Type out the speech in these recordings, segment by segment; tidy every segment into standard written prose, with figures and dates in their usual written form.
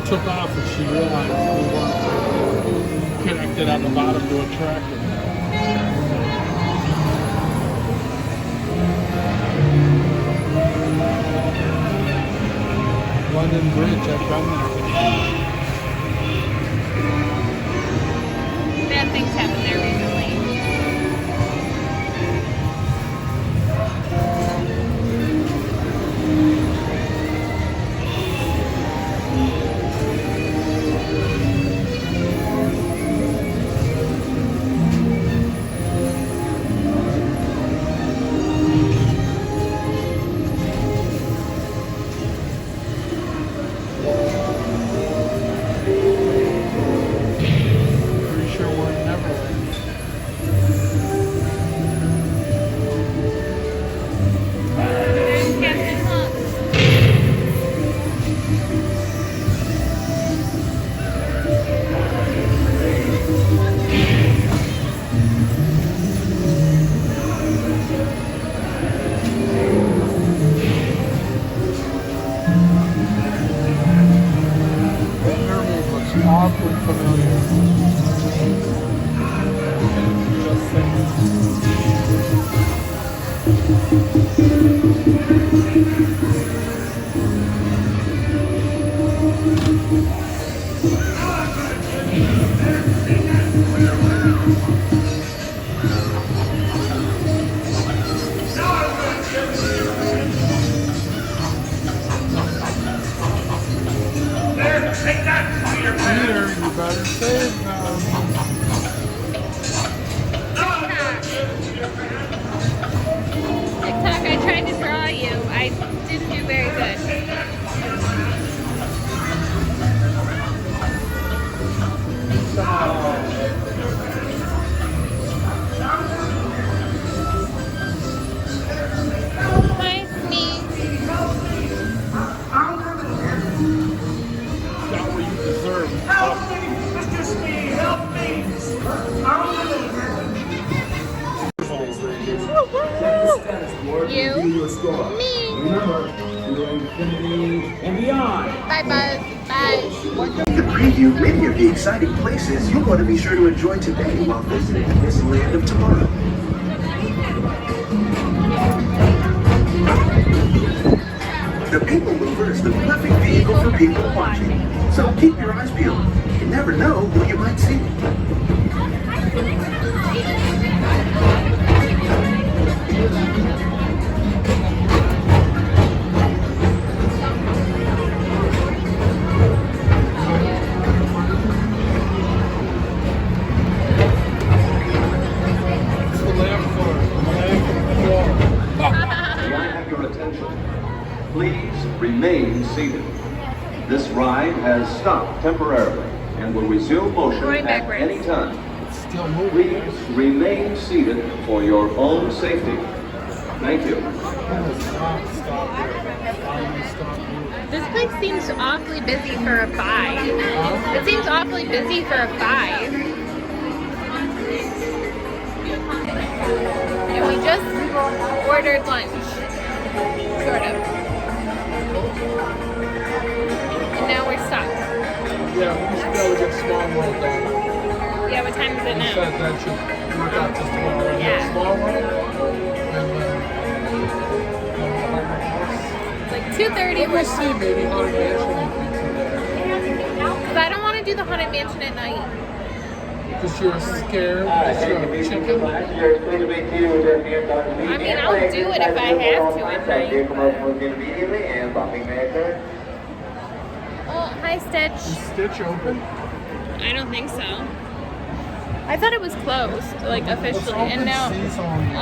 took off and she realized we weren't connected at the bottom to a tractor. London Bridge, I've done that. Bad things happened there recently. Pretty sure we're in Neverland. There's Captain Hook. Mermaid looks awfully familiar. Just saying. Peter, you better save them. TikTok, I tried to draw you. I didn't do very good. Hi, me. Got what you deserve. Help me! It's just me! Help me! You, me. And beyond. Bye, Buzz. Bye. To preview many of the exciting places you'll want to be sure to enjoy today while visiting this land of tomorrow. The People Mover is the perfect vehicle for people watching. So keep your eyes peeled. You never know who you might see. It's the lamp floor. May I have your attention? Please remain seated. This ride has stopped temporarily and will resume motion Going at backwards. any time. It's still moving. Please remain seated for your own safety. Thank you. Stop, stop here. Finally stop here. This place seems awfully busy for a 5. It seems awfully busy for a 5. And we just ordered lunch. Sort of. And now we're stuck. Yeah, we should be able to get Small World done. Yeah, what time is it You now? said that should work out just about right. Yeah. Small World, and then It's like 2:30. we'll see, maybe Haunted Mansion. Because I don't want to do the Haunted Mansion at night. Because you're scared, because you're a chicken. I mean, I'll do it if I have to at night. Oh, hi, Is Stitch. Stitch open? I don't think so. I thought it was closed, like officially, and now.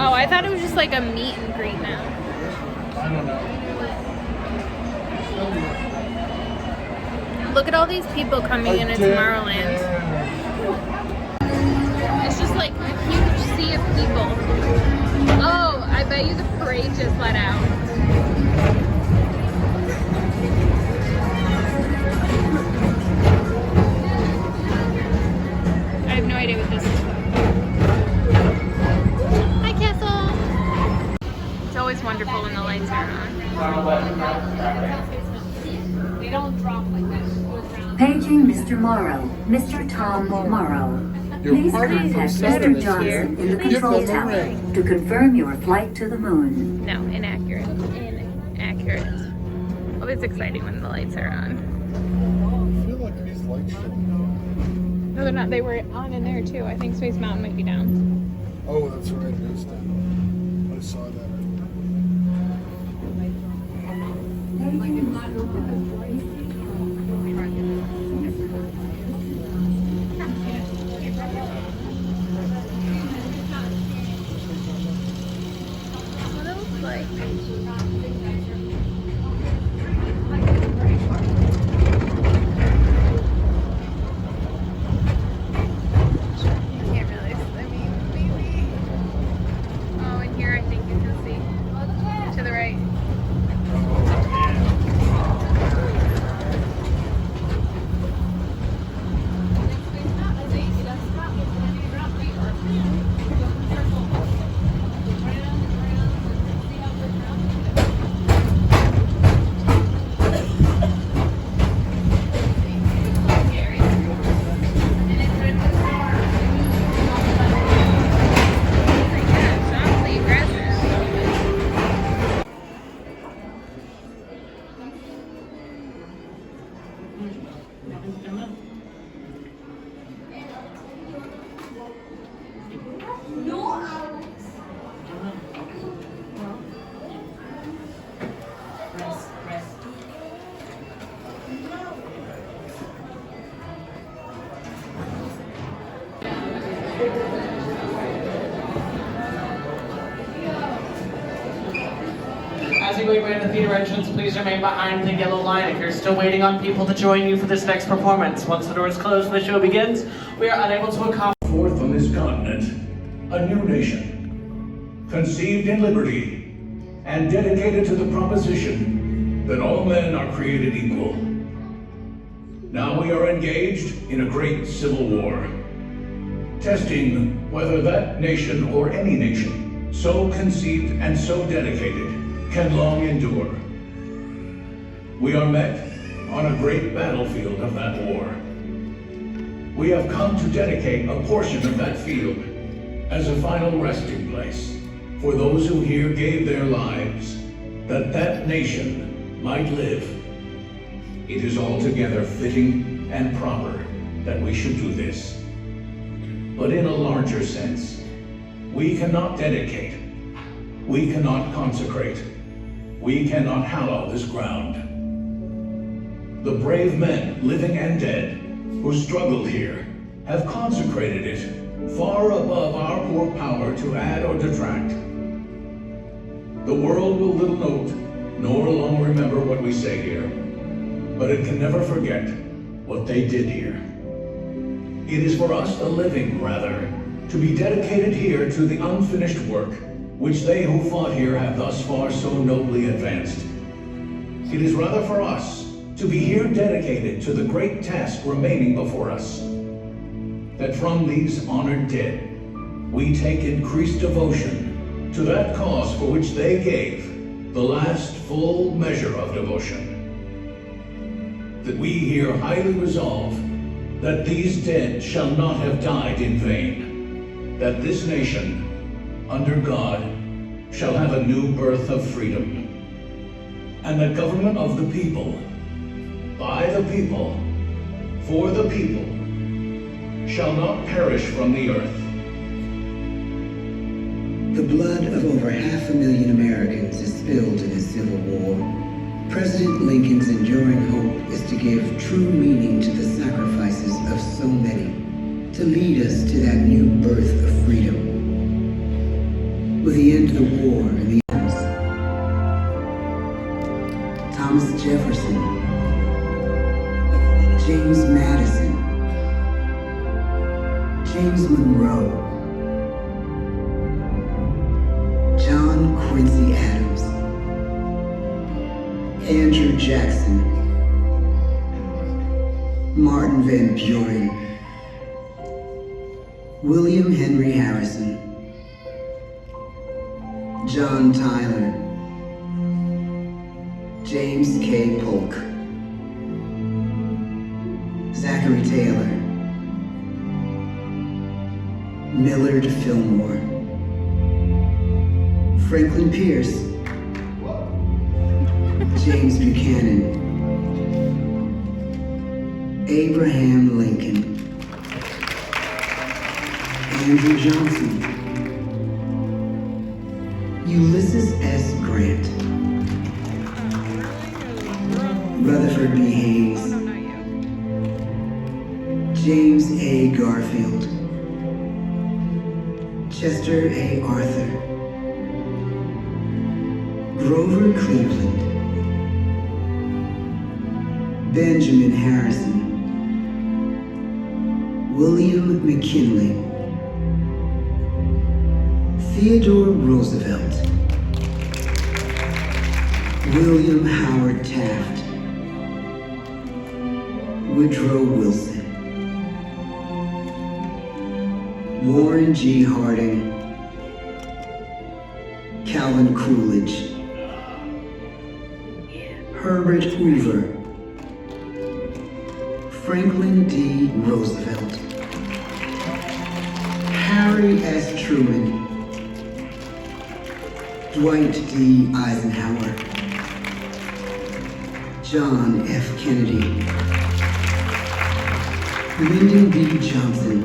Oh, I thought it was just like a meet and greet now. I don't know. Look at all these people coming into Tomorrowland. It's just like a huge sea of people. Oh, I bet you the parade just let out. I have no idea what this is. Hi, Castle. It's always wonderful when the lights are on. They don't drop like that. Mr. Morrow, Mr. Tom Morrow. Your Please party from contact Saturn Mr. is Johnson here. in the Give control them a tower ring. to confirm your flight to the moon. No, inaccurate. Inaccurate. Always exciting when the lights are on. I feel like these lights should. No, they're not. They were on in there too. I think Space Mountain might be down. Oh, that's right. It is down. I saw that. What it looks like. You can't really. I mean, maybe. Oh, in here I think you can see. To the right. As you make way to the theater entrance, please remain behind the yellow line if you're still waiting on people to join you for this next performance. Once the doors close and the show begins, we are unable to accommodate. Forth on this continent, a new nation, conceived in liberty and dedicated to the proposition that all men are created equal. Now we are engaged in a great civil war, testing whether that nation or any nation, so conceived and so dedicated, can long endure. We are met on a great battlefield of that war. We have come to dedicate a portion of that field as a final resting place for those who here gave their lives that that nation might live. It is altogether fitting and proper that we should do this. But in a larger sense, we cannot dedicate, we cannot consecrate, we cannot hallow this ground. The brave men, living and dead, who struggled here, have consecrated it far above our poor power to add or detract. The world will little note, nor long remember what we say here, but it can never forget what they did here. It is for us, the living, rather, to be dedicated here to the unfinished work which they who fought here have thus far so nobly advanced. It is rather for us to be here dedicated to the great task remaining before us, that from these honored dead we take increased devotion to that cause for which they gave the last full measure of devotion. That we here highly resolve that these dead shall not have died in vain, that this nation, under God, shall have a new birth of freedom, and the government of the people, by the people, for the people, shall not perish from the earth. The blood of over 500,000 Americans is spilled in this Civil War. President Lincoln's enduring hope is to give true meaning to the sacrifices of so many, to lead us to that new birth of freedom. With the end of the war and the ends, Thomas Jefferson, James Madison, James Monroe, John Quincy Adams, Andrew Jackson, Martin Van Buren, William Henry Harrison, John Tyler, James K. Polk, Zachary Zachary Taylor, Millard Fillmore, Franklin Pierce, James Buchanan, Abraham Lincoln, Andrew Johnson, Ulysses S. Grant, Rutherford B. Hayes, James A. Garfield, Chester A. Arthur, Grover Cleveland, Benjamin Harrison, William McKinley, Theodore Roosevelt, William Howard Taft, Woodrow Wilson, Warren G. Harding, Calvin Coolidge, Herbert Hoover, Franklin D. Roosevelt, Harry S. Truman, Dwight D. Eisenhower, John F. Kennedy, Lyndon B. Johnson,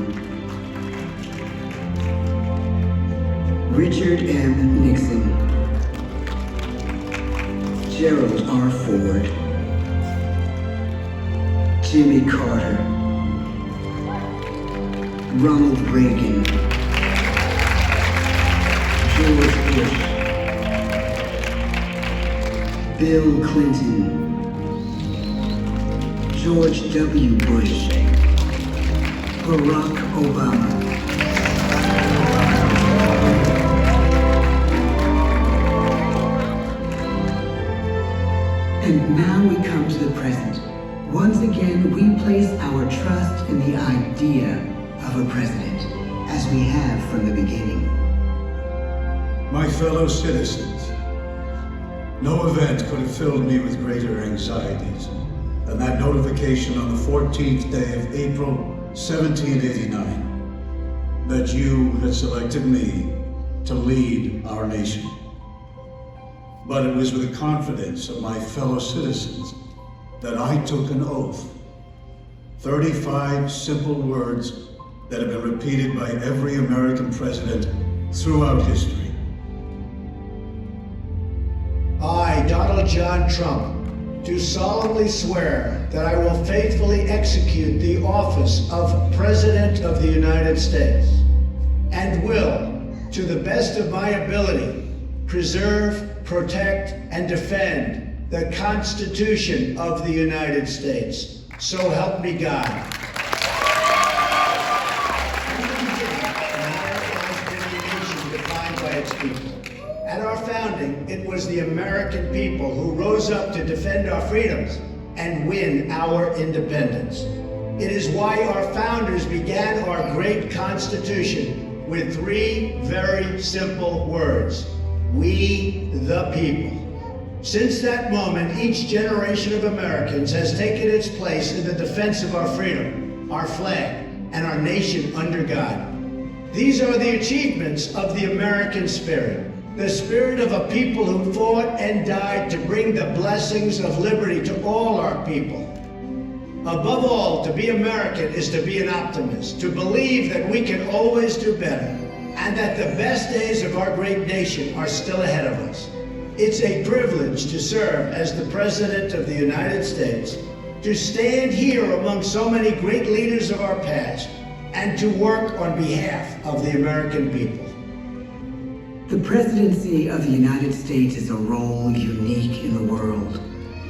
Richard M. Nixon, Gerald R. Ford, Jimmy Carter, Ronald Reagan, George Bush, Bill Clinton, George W. Bush, Barack Obama. And now we come to the present. Once again, we place our trust in the idea of a president, as we have from the beginning. My fellow citizens, no event could have filled me with greater anxieties than that notification on the 14th day of April, 1789, that you had selected me to lead our nation. But it was with the confidence of my fellow citizens that I took an oath. 35 simple words that have been repeated by every American president throughout history. I, Donald John Trump, do solemnly swear that I will faithfully execute the office of President of the United States and will, to the best of my ability, preserve, protect, and defend the Constitution of the United States. So help me God. Defined by its people. At our founding, it was the American people who rose up to defend our freedoms and win our independence. It is why our founders began our great Constitution with 3 very simple words: we the people. Since that moment, each generation of Americans has taken its place in the defense of our freedom, our flag, and our nation under God. These are the achievements of the American spirit, the spirit of a people who fought and died to bring the blessings of liberty to all our people. Above all, to be American is to be an optimist, to believe that we can always do better, and that the best days of our great nation are still ahead of us. It's a privilege to serve as the President of the United States, to stand here among so many great leaders of our past, and to work on behalf of the American people. The presidency of the United States is a role unique in the world,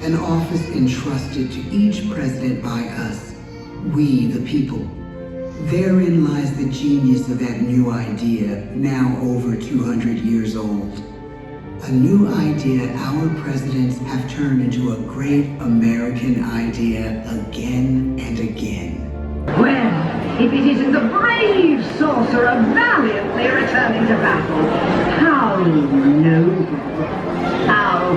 an office entrusted to each president by us, we the people. Therein lies the genius of that new idea, now over 200 years old. A new idea our presidents have turned into a great American idea again and again. Well, if it isn't the brave sorcerer valiantly returning to battle, how noble, how